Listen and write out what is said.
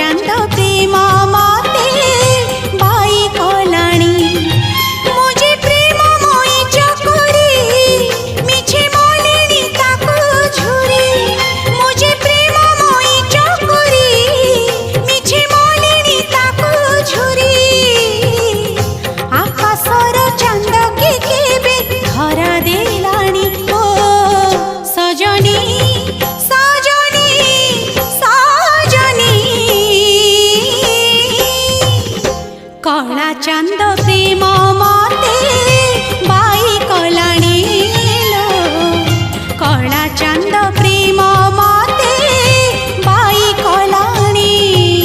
चांद प्रेम मते बाई कलाणी मुझे प्रेम मोई चकोरी मिछे मोलिनी ताको झुरी मुझे प्रेम मोई चकोरी मिछे मोलिनी ताको झुरी आकाशर चांद के केबे धरा देलाणी ओ सजनी कला चांद